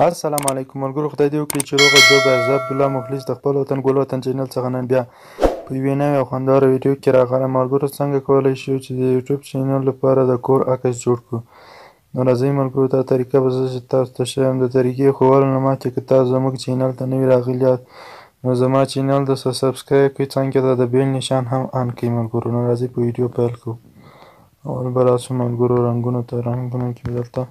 السلام علیکم ملګرو، خدای دې وکړي چې روغ جوړ به زه عبدالله مخلص د خپل وطن ګل وطن چینل څخه نن بیا په یوې نوې او خوندوره ویډیو کې راغلم. ملګرو، څنګه کولی شو چې د یوټیوب چینل لپاره د کور عکس جوړ کړو؟ نو راځئ ملګرو، دا طریقه به زه چې تاسو ته ښیم. د طریقې ښوولو نه مخکې که تاسو زموږ چینل ته نوي راغلي یاست نو زما چینل د سبسکرایب کړئ، څنګ ته د بیل نشان هم آن کړئ ملګرو. نو راځئ په ویډیو پیل کړو. اول به راسو ملګرو رنګونو ته. رنګونو کې به دلته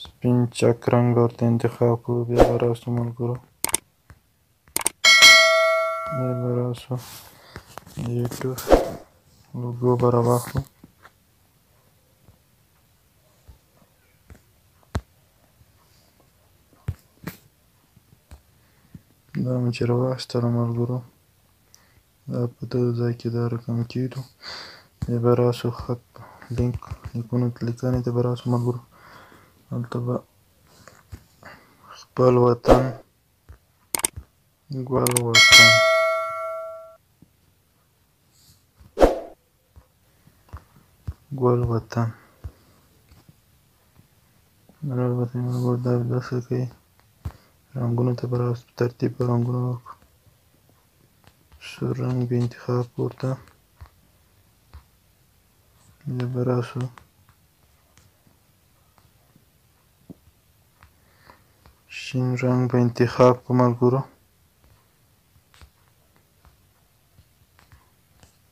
سپین چک رنګ ورته انتخاب کړو. بیا به راسو ملګرو، بیا به راسو د یوټیوب لوګو به راواخلو. دا مې چې راواخیستله ملګرو، دا په دغه ځای کې دا رقم کېږدو. بیا به راسو خط لیکونو لیکنې ته به راسو ملګرو. هلته به خپل وطن، ګل وطن، ګل وطن البته ملګرو دا داسې کوي. رنګونو ته به راسو، په ترتیب به رنګونه وکړو. سور رنګ به انتخاب کړو ورته. بیا به راسو شین رنګ به انتخاب کړو ملګرو.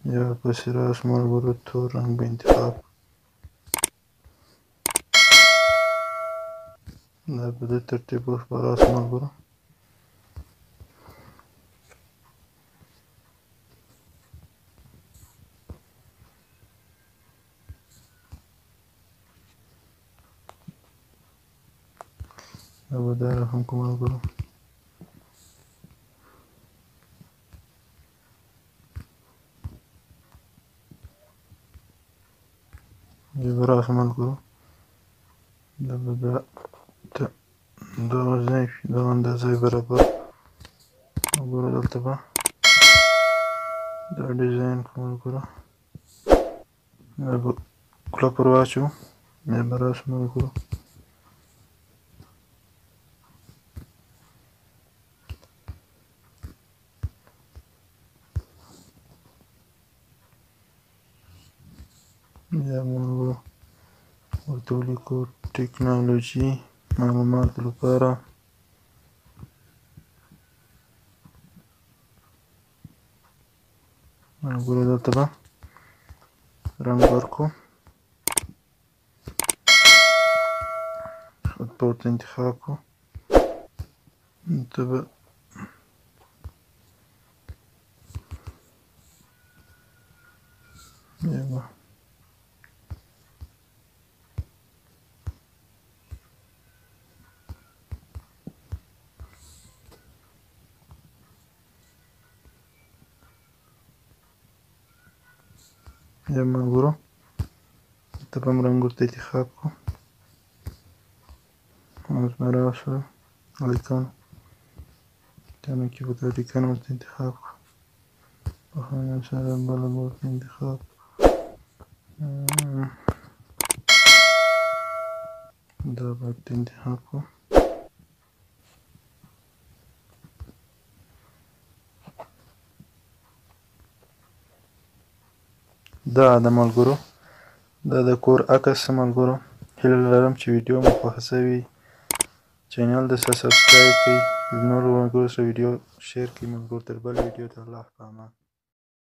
بیا ورپسې راسو ملګرو تور رنګ به انتخاب کړو. دا په دې ترتیب اوس به راسو ملګرو. دا به دا رقم کړو ملګرو. بیا به راسو ملګرو، دا به دغه ځای دغه اندازه برابر ملګرو. دلته به دا ډیزاین کړو ملګرو. دا به کلپ ور واچوو. بیا به راسو ملګرو، بیا ملګرو ورته ولیکو ټکنالوژي معلوماتو لپاره. ملګرو دلته به رنګ ورکړو، خط به ورته انتخاب کړو. دلته به بیا به بیا ملګرو دلته به هم رنګ ورته انتخاب کړو. اوس به راسو لیکنو تنه کې به دا لیکنه ورته انتخاب کړو. پخواني سره بله به ورته انتخاب کړو. دا به ورته انتخاب کړو. دا د ملګرو دا د کور عکس ملګرو. هیله لرم چې ویډیو مو خوښه شوې. چینل د سبسکرایب کړئ، نورو ملګرو سره ویډیو شیر کړئ ملګرو. تر بل ویډیو ته الله په امان.